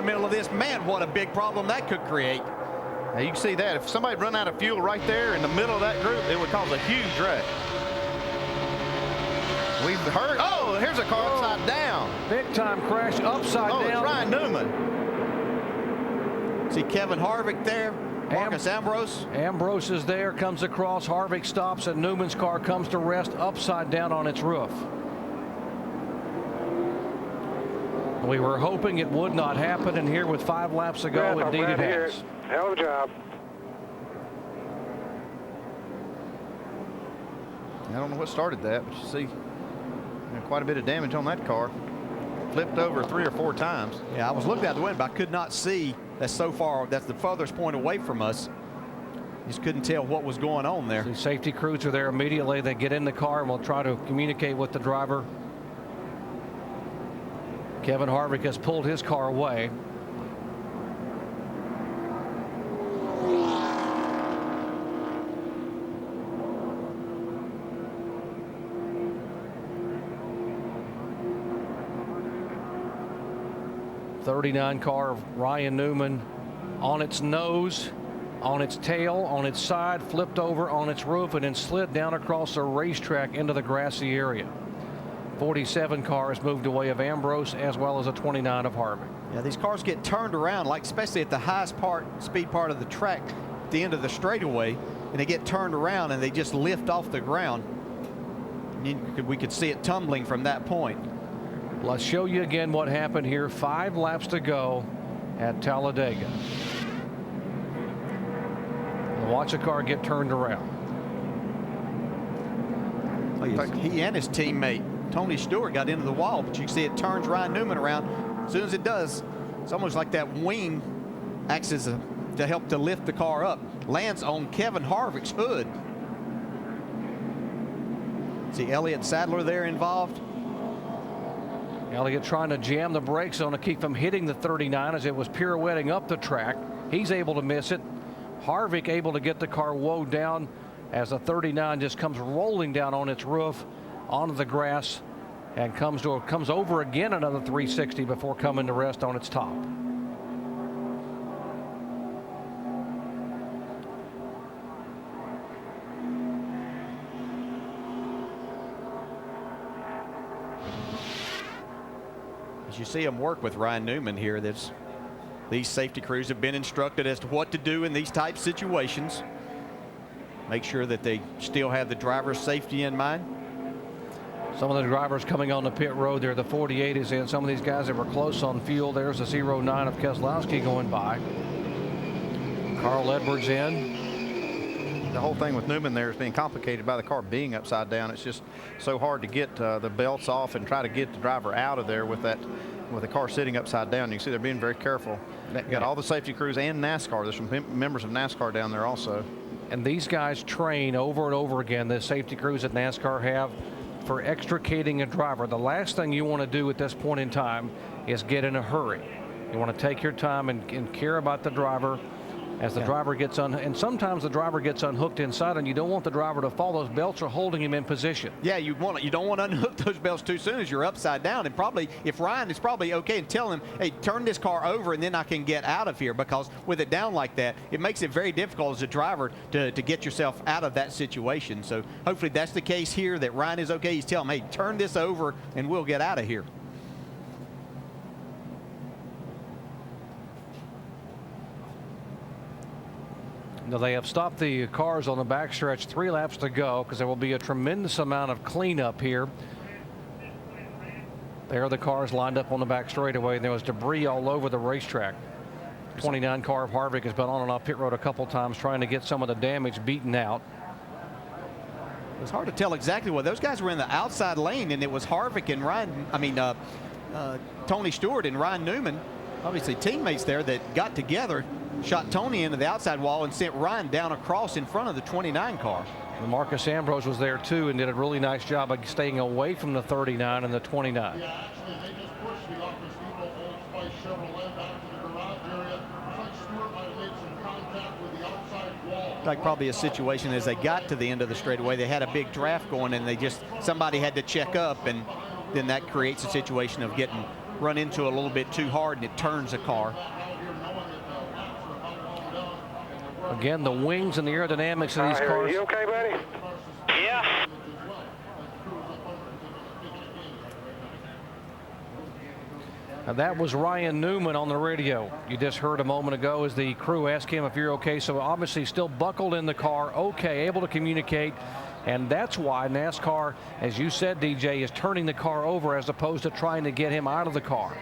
middle of this. Man, what a big problem that could create. Now you can see that. If somebody run out of fuel right there in the middle of that group, it would cause a huge wreck. We've heard, oh, here's a car upside down. Big time crash upside down. Oh, it's Ryan Newman. See Kevin Harvick there. Marcus Ambrose. Ambrose is there, comes across. Harvick stops, and Newman's car comes to rest upside down on its roof. We were hoping it would not happen, and here with 5 laps to go, indeed it has. Hell of a job. I don't know what started that, but you see quite a bit of damage on that car. Flipped over 3 or 4 times. Yeah, I was looking out the window, but I could not see. That's so far. That's the furthest point away from us. Just couldn't tell what was going on there. The safety crews are there immediately. They get in the car and will try to communicate with the driver. Kevin Harvick has pulled his car away. '39 car of Ryan Newman on its nose, on its tail, on its side, flipped over on its roof, and then slid down across the racetrack into the grassy area. 47 cars moved away of Ambrose, as well as a 29 of Harvick. Yeah, these cars get turned around, like especially at the highest speed part of the track, at the end of the straightaway, and they get turned around and they just lift off the ground. And we could see it tumbling from that point. Let's show you again what happened here. 5 laps to go at Talladega. Watch a car get turned around. He and his teammate Tony Stewart got into the wall, but you can see it turns Ryan Newman around. As soon as it does, it's almost like that wing acts as to help to lift the car up. Lands on Kevin Harvick's hood. See Elliott Sadler there involved. Elliott trying to jam the brakes on to keep from hitting the 39 as it was pirouetting up the track. He's able to miss it. Harvick able to get the car woed down as the 39 just comes rolling down on its roof onto the grass and comes over again another 360 before coming to rest on its top. As you see him work with Ryan Newman here, these safety crews have been instructed as to what to do in these type situations. Make sure that they still have the driver's safety in mind. Some of the drivers coming on the pit road there. The 48 is in. Some of these guys that were close on fuel. There's the 09 of Keselowski going by. Carl Edwards in. The whole thing with Newman there is being complicated by the car being upside down. It's just so hard to get the belts off and try to get the driver out of there with the car sitting upside down. You can see they're being very careful. You got all the safety crews and NASCAR. There's some members of NASCAR down there also. And these guys train over and over again, the safety crews that NASCAR have, for extricating a driver. The last thing you want to do at this point in time is get in a hurry. You want to take your time and care about the driver as the driver gets and sometimes the driver gets unhooked inside, and you don't want the driver to fall. Those belts are holding him in position. Yeah, you don't want to unhook those belts too soon as you're upside down. And probably if Ryan is probably okay and tell him, hey, turn this car over and then I can get out of here, because with it down like that, it makes it very difficult as a driver to get yourself out of that situation. So hopefully that's the case here, that Ryan is okay. He's telling him, hey, turn this over and we'll get out of here. Now they have stopped the cars on the backstretch. 3 laps to go, because there will be a tremendous amount of cleanup here. There are the cars lined up on the back straightaway, and there was debris all over the racetrack. 29 car of Harvick has been on and off pit road a couple times trying to get some of the damage beaten out. It's hard to tell exactly what those guys were in the outside lane, and it was Harvick and Tony Stewart and Ryan Newman, obviously teammates there, that got together, shot Tony into the outside wall and sent Ryan down across in front of the 29 car. And Marcus Ambrose was there too and did a really nice job of staying away from the 39 and the 29. Yeah, actually, they just pushed the office depot by Chevrolet back to the garage area. Looks like Stewart might have made some contact with the outside wall. Like probably a situation as they got to the end of the straightaway, they had a big draft going, and somebody had to check up, and then that creates a situation of getting run into it a little bit too hard and it turns the car. Again, the wings and the aerodynamics of these cars. You okay, buddy? Yeah. And that was Ryan Newman on the radio. You just heard a moment ago as the crew asked him if you're okay. So obviously still buckled in the car, okay, able to communicate. And that's why NASCAR, as you said, DJ, is turning the car over as opposed to trying to get him out of the car.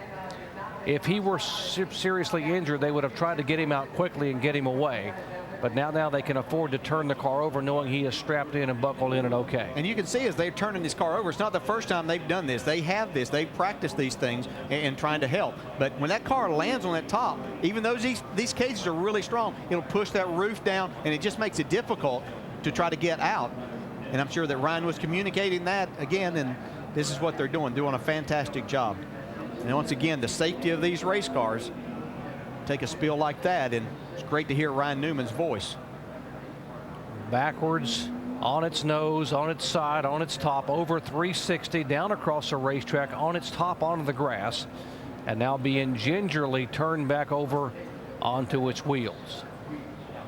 If he were seriously injured, they would have tried to get him out quickly and get him away. But now they can afford to turn the car over knowing he is strapped in and buckled in and okay. And you can see as they're turning this car over, it's not the first time they've done this. They have this. They've practiced these things and trying to help. But when that car lands on that top, even though these cages are really strong, it'll push that roof down, and it just makes it difficult to try to get out. And I'm sure that Ryan was communicating that again, and this is what they're doing a fantastic job. And once again, the safety of these race cars take a spill like that, and it's great to hear Ryan Newman's voice. Backwards, on its nose, on its side, on its top, over 360, down across the racetrack, on its top onto the grass, and now being gingerly turned back over onto its wheels.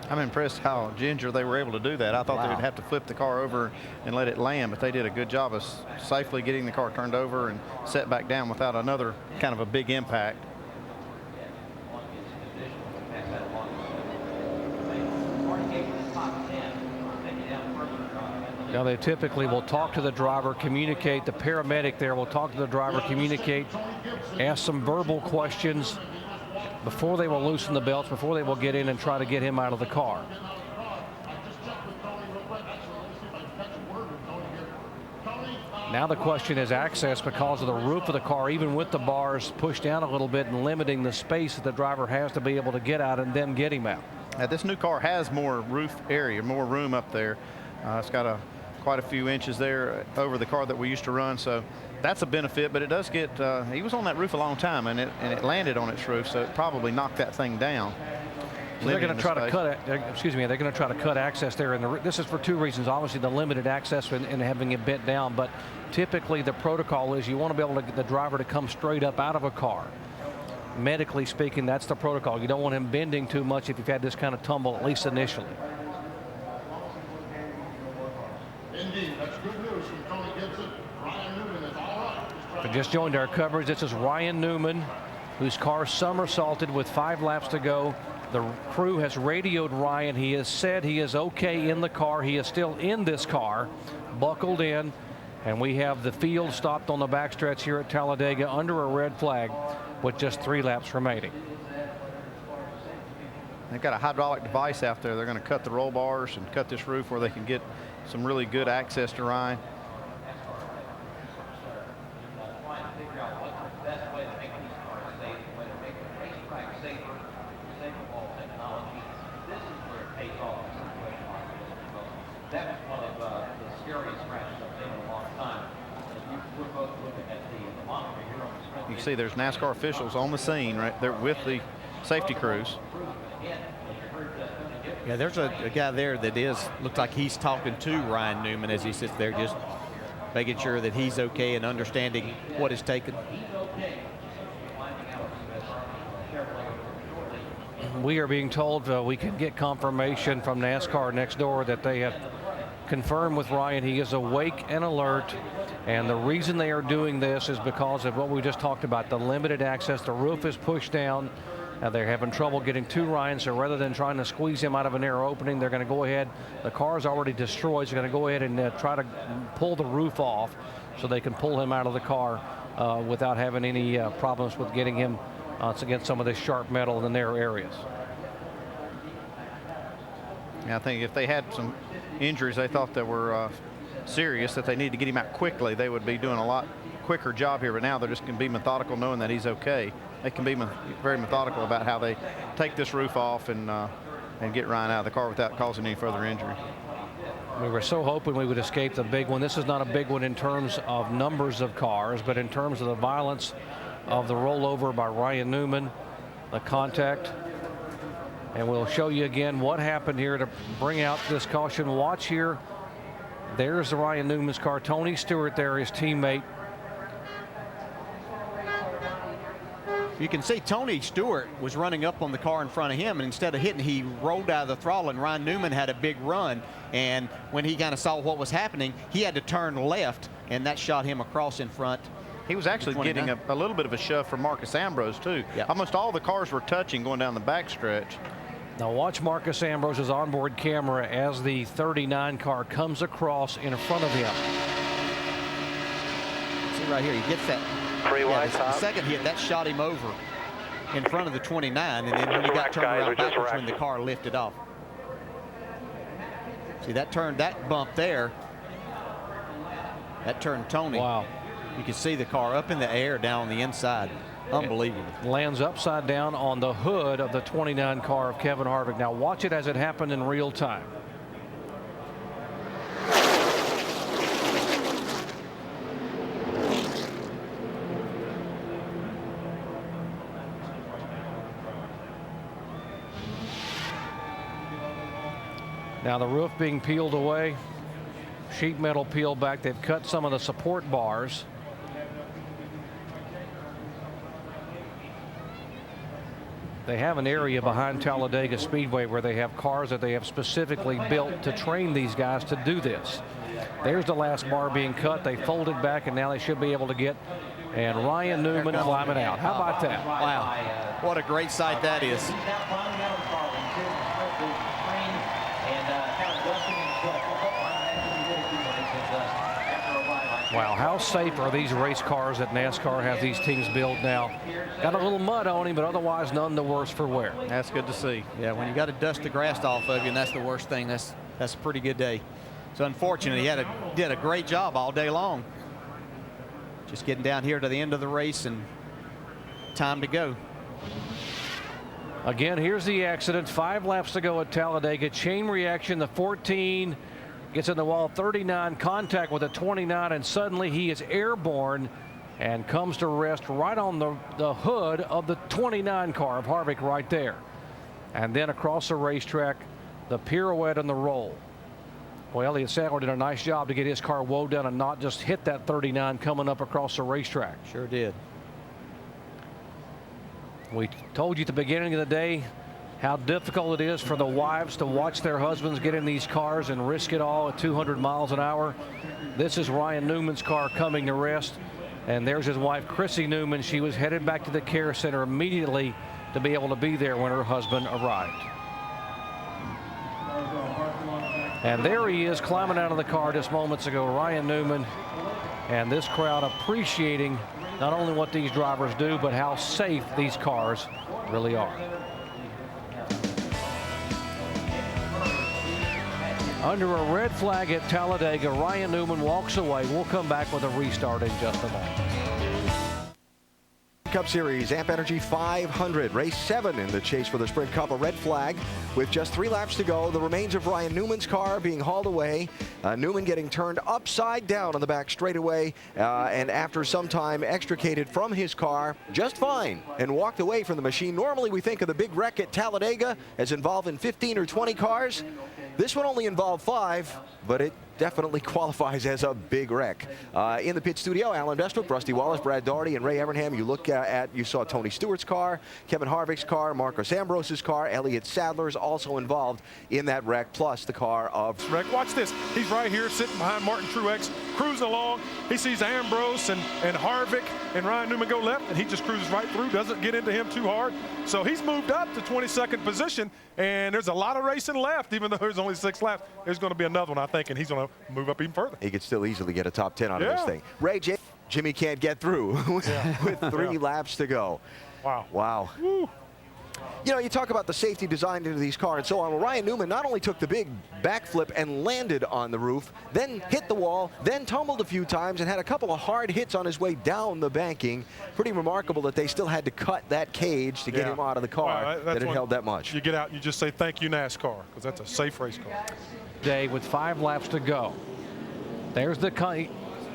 I'm impressed how ginger they were able to do that. I thought they would have to flip the car over and let it land, but they did a good job of safely getting the car turned over and set back down without another kind of a big impact. Now they typically will talk to the driver, communicate. The paramedic there will talk to the driver, communicate, ask some verbal questions before they will loosen the belts, before they will get in and try to get him out of the car. Now the question is access because of the roof of the car, even with the bars pushed down a little bit and limiting the space that the driver has to be able to get out and then get him out. Now, this new car has more roof area, more room up there. It's got quite a few inches there over the car that we used to run, so that's a benefit. But it does get he was on that roof a long time, and it landed on its roof, so it probably knocked that thing down. So they're going to try to cut it. Excuse me. They're going to try to cut access there, and this is for two reasons. Obviously, the limited access and having it bent down, but typically the protocol is you want to be able to get the driver to come straight up out of a car. Medically speaking, that's the protocol. You don't want him bending too much if you've had this kind of tumble, at least initially. Indeed, that's good news from Tony Gibson. Ryan Newman is all right. If you just joined our coverage, this is Ryan Newman, whose car somersaulted with 5 laps to go. The crew has radioed Ryan. He has said he is okay in the car. He is still in this car, buckled in, and we have the field stopped on the backstretch here at Talladega under a red flag with just 3 laps remaining. They've got a hydraulic device out there. They're going to cut the roll bars and cut this roof where they can get some really good access to Ryan. You can see there's NASCAR officials on the scene right there with the safety crews. Yeah, there's a guy there that looks like he's talking to Ryan Newman as he sits there, just making sure that he's okay and understanding what is taken. We are being told we can get confirmation from NASCAR next door that they have confirmed with Ryan he is awake and alert, and the reason they are doing this is because of what we just talked about, the limited access. The roof is pushed down. They're having trouble getting to Ryan, so rather than trying to squeeze him out of a narrow opening, they're going to go ahead. The car is already destroyed, so they're going to go ahead and try to pull the roof off so they can pull him out of the car without having any problems with getting him against some of this sharp metal in the narrow areas. Yeah, I think if they had some injuries they thought that were serious, that they need to get him out quickly, they would be doing a lot quicker job here. But now they're just going to be methodical, knowing that he's okay. They can be very methodical about how they take this roof off and get Ryan out of the car without causing any further injury. We were so hoping we would escape the big one. This is not a big one in terms of numbers of cars, but in terms of the violence of the rollover by Ryan Newman, the contact. And we'll show you again what happened here to bring out this caution. Watch here. There's the Ryan Newman's car. Tony Stewart there, his teammate. You can see Tony Stewart was running up on the car in front of him, and instead of hitting, he rolled out of the throttle, and Ryan Newman had a big run. And when he kind of saw what was happening, he had to turn left, and that shot him across in front. He was actually getting a little bit of a shove from Marcus Ambrose, too. Yep. Almost all the cars were touching going down the backstretch. Now watch Marcus Ambrose's onboard camera as the 39 car comes across in front of him. See right here, he gets that. The second hit, that shot him over in front of the 29, and then when he got turned around backwards when the car lifted off. See, that bump there, that turned Tony. Wow. You can see the car up in the air down on the inside. Unbelievable. It lands upside down on the hood of the 29 car of Kevin Harvick. Now watch it as it happened in real time. Now the roof being peeled away, sheet metal peeled back. They've cut some of the support bars. They have an area behind Talladega Speedway where they have cars that they have specifically built to train these guys to do this. There's the last bar being cut. They folded back, and now they should be able to get, and Ryan Newman climbing out. How about that? Wow. What a great sight that is. Wow, how safe are these race cars that NASCAR has these teams build now? Got a little mud on him, but otherwise none the worse for wear. That's good to see. Yeah, when you got to dust the grass off of you, and that's the worst thing, that's a pretty good day. So unfortunately, he did a great job all day long. Just getting down here to the end of the race and time to go. Again, here's the accident. 5 laps to go at Talladega. Chain reaction, the 14 gets in the wall, 39 contact with a 29, and suddenly he is airborne and comes to rest right on the hood of the 29 car of Harvick right there. And then across the racetrack, the pirouette and the roll. Well, Elliott Sadler did a nice job to get his car woe down and not just hit that 39 coming up across the racetrack. Sure did. We told you at the beginning of the day how difficult it is for the wives to watch their husbands get in these cars and risk it all at 200 miles an hour. This is Ryan Newman's car coming to rest, and there's his wife, Chrissy Newman. She was headed back to the care center immediately to be able to be there when her husband arrived. And there he is climbing out of the car just moments ago, Ryan Newman, and this crowd appreciating not only what these drivers do, but how safe these cars really are. Under a red flag at Talladega, Ryan Newman walks away. We'll come back with a restart in just a moment. Cup Series Amp Energy 500, race 7 in the chase for the Sprint Cup. A red flag with just 3 laps to go. The remains of Ryan Newman's car being hauled away. Newman getting turned upside down on the back straightaway, and after some time extricated from his car just fine and walked away from the machine. Normally we think of the big wreck at Talladega as involving 15 or 20 cars. This one only involved 5, but it definitely qualifies as a big wreck. In the pit studio, Alan Bestwick, Rusty Wallace, Brad Daugherty, and Ray Evernham. You saw Tony Stewart's car, Kevin Harvick's car, Marcus Ambrose's car, Elliott Sadler's also involved in that wreck, plus the car of... Watch this. He's right here sitting behind Martin Truex, cruising along. He sees Ambrose and Harvick and Ryan Newman go left, and he just cruises right through, doesn't get into him too hard. So he's moved up to 22nd position, and there's a lot of racing left. Even though there's only 6 laps, there's going to be another one, I think, and he's going to move up even further. He could still easily get a top 10 out of this thing. Ray, Jimmy can't get through with 3 laps to go. Wow. Wow. Woo. You know, you talk about the safety designed into these cars and so on. Well, Ryan Newman not only took the big backflip and landed on the roof, then hit the wall, then tumbled a few times and had a couple of hard hits on his way down the banking. Pretty remarkable that they still had to cut that cage to get him out of the car, that it held that much. You get out, you just say thank you, NASCAR, because that's a safe race car. Day with 5 laps to go. There's the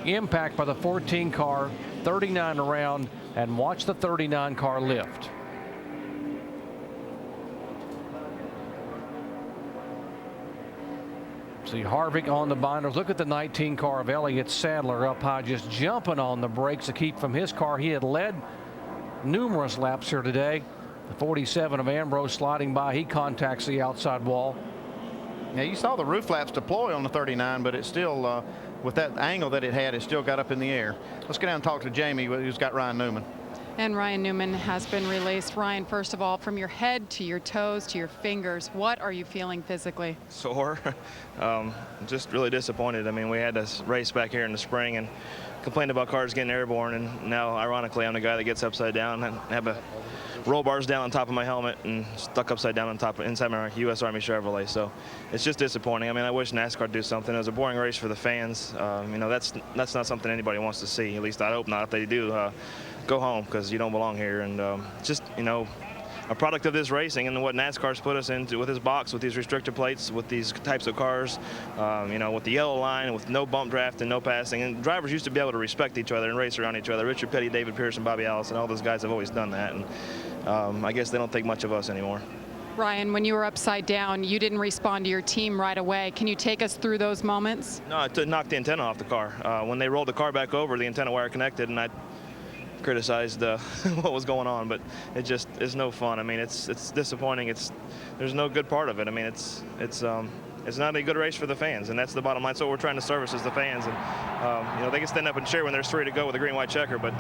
impact by the 14 car, 39 around, and watch the 39 car lift. See Harvick on the binders. Look at the 19 car of Elliott Sadler up high, just jumping on the brakes to keep from his car. He had led numerous laps here today. The 47 of Ambrose sliding by. He contacts the outside wall. Yeah, you saw the roof flaps deploy on the 39, but it's still, with that angle that it had, it still got up in the air. Let's go down and talk to Jamie, who's got Ryan Newman. And Ryan Newman has been released. Ryan, first of all, from your head to your toes to your fingers, what are you feeling physically? Sore. Just really disappointed. I mean, we had this race back here in the spring and complained about cars getting airborne, and now, ironically, I'm the guy that gets upside down and have a roll bars down on top of my helmet and stuck upside down on top inside my U.S. Army Chevrolet. So it's just disappointing. I mean, I wish NASCAR would do something. It was a boring race for the fans. You know, that's not something anybody wants to see. At least I hope not. If they do, go home, because you don't belong here. And just, you know, a product of this racing and what NASCAR's put us into with this box, with these restrictor plates, with these types of cars, you know, with the yellow line, with no bump draft and no passing. And drivers used to be able to respect each other and race around each other. Richard Petty, David Pearson, Bobby Allison, all those guys have always done that. And I guess they don't think much of us anymore. Ryan, when you were upside down, you didn't respond to your team right away. Can you take us through those moments? No, it knocked the antenna off the car. When they rolled the car back over, the antenna wire connected, and I criticized what was going on, but it just is no fun. I mean, it's disappointing. There's no good part of it. I mean, it's not a good race for the fans, and that's the bottom line. So we're trying to service as the fans, and you know, they can stand up and cheer when there's 3 to go with a green-white checker, but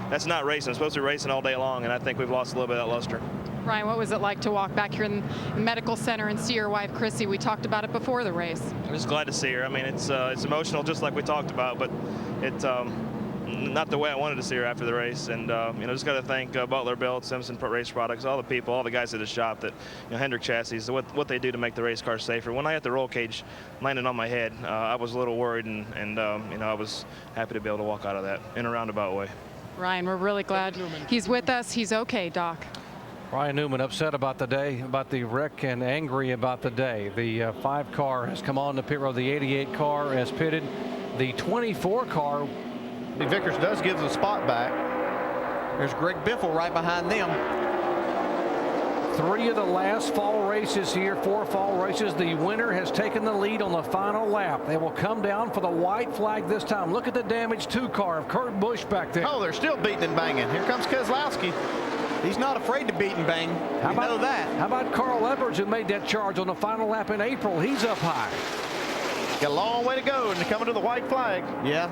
that's not racing. It's supposed to be racing all day long, and I think we've lost a little bit of that luster. Ryan, what was it like to walk back here in the medical center and see your wife, Chrissy? We talked about it before the race. I'm just glad to see her. I mean, it's emotional, just like we talked about, but it's not the way I wanted to see her after the race. And you know, just got to thank Butler, Belt, Simpson Race Products, all the people, all the guys at the shop, that, you know, Hendrick Chassis, what they do to make the race car safer. When I had the roll cage landing on my head, I was a little worried, and you know, I was happy to be able to walk out of that in a roundabout way. Ryan, we're really glad he's with us. He's okay, Doc. Ryan Newman upset about the day, about the wreck, and angry about the day. The 5 car has come on the pit road. The 88 car has pitted. The 24 car. Vickers does give the spot back. There's Greg Biffle right behind them. 3 of the last fall races here, 4 fall races. The winner has taken the lead on the final lap. They will come down for the white flag this time. Look at the damaged 2 car of Kurt Busch back there. Oh, they're still beating and banging. Here comes Keselowski. He's not afraid to beat and bang. We know that. How about Carl Edwards, who made that charge on the final lap in April? He's up high. Got a long way to go, and they're coming to the white flag. Yeah.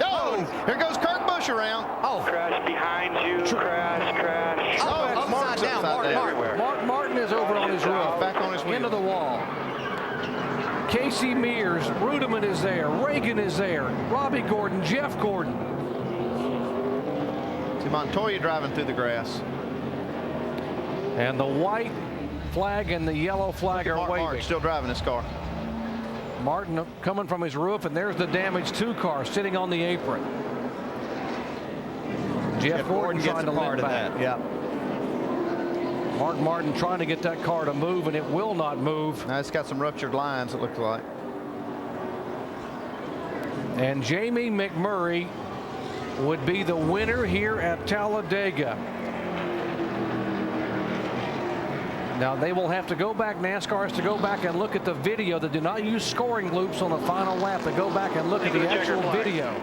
Oh, here goes Kurt Busch around. Oh. Crash behind you. Crash. Oh, it's Mark's upside down. Mark Martin is over on his roof. Back on his wheel. Into the wall. Casey Mears, Rudiman is there. Reagan is there. Robbie Gordon, Jeff Gordon. See Montoya driving through the grass. And the white flag and the yellow flag are waving. Mark still driving this car. Martin coming from his roof, and there's the damaged 2 car sitting on the apron. Jeff Gordon trying to limp back. Yeah. Mark Martin trying to get that car to move, and it will not move. Now it's got some ruptured lines, it looks like. And Jamie McMurray would be the winner here at Talladega. Now they will have to go back, NASCAR has to go back and look at the video. They do not use scoring loops on the final lap. They go back and look at the actual video.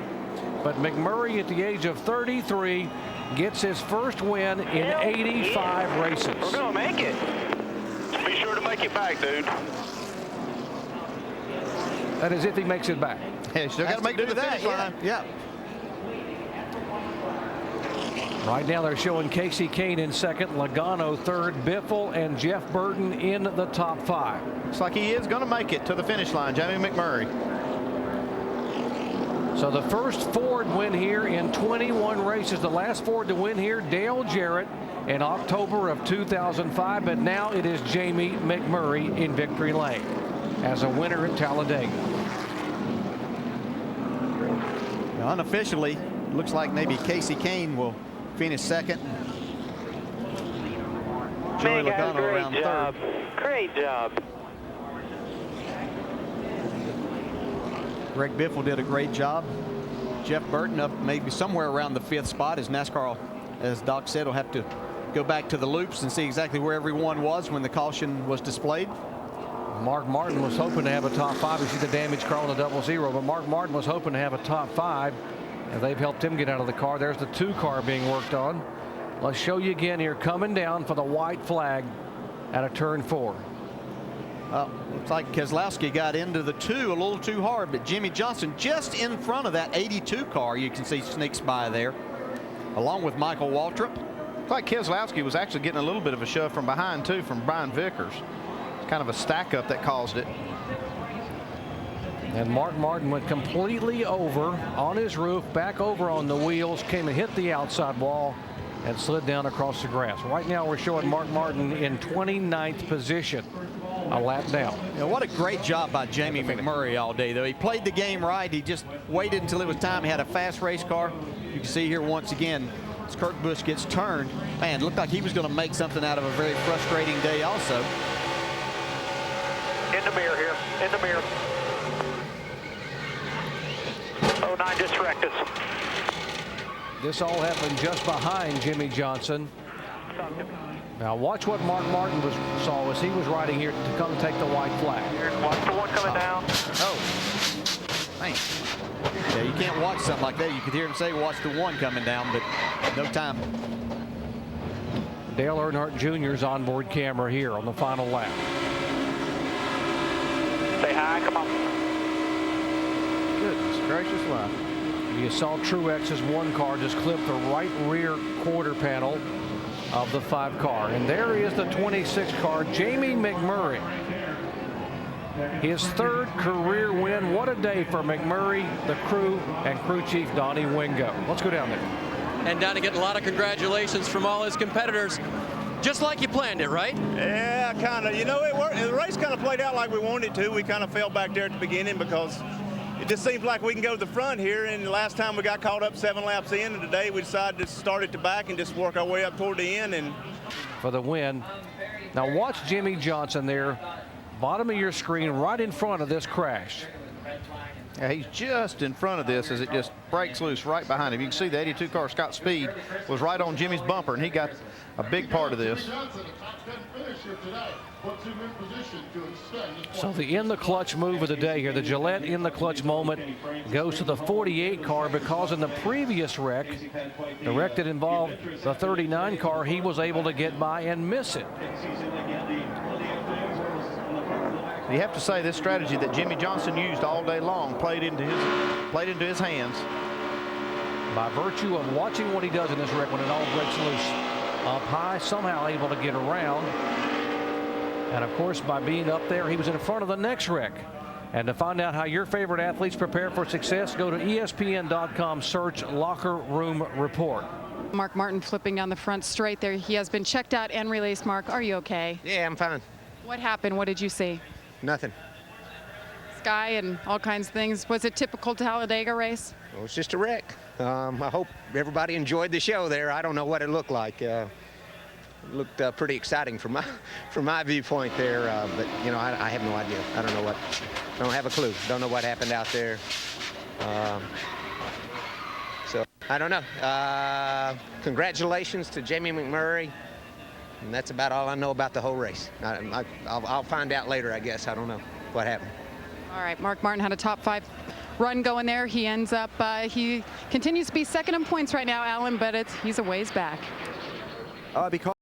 But McMurray, at the age of 33, gets his first win in 85 races. We're going to make it. Be sure to make it back, dude. That is if he makes it back. Yeah, still got to make it to the finish line. Yeah. Right now they're showing Casey Kane in second, Logano third, Biffle and Jeff Burton in the top 5. Looks like he is going to make it to the finish line, Jamie McMurray. So the first Ford win here in 21 races. The last Ford to win here, Dale Jarrett, in October of 2005. But now it is Jamie McMurray in victory lane as a winner at Talladega. Now, unofficially, looks like maybe Casey Kane will finish second. Joey Logano around third. Great job. Greg Biffle did a great job. Jeff Burton up maybe somewhere around the 5th spot, as NASCAR, as Doc said, will have to go back to the loops and see exactly where everyone was when the caution was displayed. Mark Martin was hoping to have a top 5. You see the damage car on the 00, but Mark Martin was hoping to have a top 5. And they've helped him get out of the car. There's the 2 car being worked on. Let's show you again here, coming down for the white flag at a turn 4. Looks like Keselowski got into the 2 a little too hard, but Jimmy Johnson just in front of that 82 car, you can see, sneaks by there, along with Michael Waltrip. Looks like Keselowski was actually getting a little bit of a shove from behind, too, from Brian Vickers. It's kind of a stack up that caused it. And Mark Martin went completely over on his roof, back over on the wheels, came and hit the outside wall and slid down across the grass. Right now we're showing Mark Martin in 29th position, a lap down. You know, what a great job by Jamie McMurray all day, though. He played the game right. He just waited until it was time. He had a fast race car. You can see here once again, as Kurt Busch gets turned, man, it looked like he was going to make something out of a very frustrating day also. In the mirror here. In the mirror. 09 just wrecked us. This all happened just behind Jimmy Johnson. Now watch what Mark Martin saw as he was riding here to come take the white flag. Watch the one coming down. Oh, man. Yeah, you can't watch something like that. You could hear him say, watch the one coming down, but no time. Dale Earnhardt Jr.'s onboard camera here on the final lap. Say hi, come on. Goodness gracious life. You saw Truex's one car just clip the right rear quarter panel of the 5 car. And there is the 26 car, Jamie McMurray. His 3rd career win. What a day for McMurray, the crew, and crew chief Donnie Wingo. Let's go down there. And Donnie getting a lot of congratulations from all his competitors. Just like you planned it, right? Yeah, kind of. You know, the race kind of played out like we wanted it to. We kind of fell back there at the beginning because it just seems like we can go to the front here, and the last time we got caught up 7 laps in, and today we decided to start at the back and just work our way up toward the end. And for the win. Now watch Jimmy Johnson there, bottom of your screen, right in front of this crash. Yeah, he's just in front of this as it just breaks loose right behind him. You can see the 82 car, Scott Speed, was right on Jimmy's bumper, and he got a big part of this. So the in the clutch move of the day here, the Gillette in the clutch moment, goes to the 48 car because in the previous wreck, the wreck that involved the 39 car, he was able to get by and miss it. You have to say this strategy that Jimmy Johnson used all day long played into his hands. By virtue of watching what he does in this wreck when it all breaks loose up high, somehow able to get around. And of course, by being up there, he was in front of the next wreck. And to find out how your favorite athletes prepare for success, go to ESPN.com, search Locker Room Report. Mark Martin flipping down the front straight there. He has been checked out and released. Mark, are you okay? Yeah, I'm fine. What happened? What did you see? Nothing. Sky and all kinds of things. Was it typical Talladega race? Well, it's just a wreck. I hope everybody enjoyed the show there. I don't know what it looked like. It looked pretty exciting from my viewpoint there, but you know, I have no idea. I don't know what. I don't have a clue. Don't know what happened out there. So I don't know. Congratulations to Jamie McMurray. And that's about all I know about the whole race. I'll find out later, I guess. I don't know what happened. All right, Mark Martin had a top 5 run going there. He ends up, he continues to be second in points right now, Alan, but he's a ways back. Because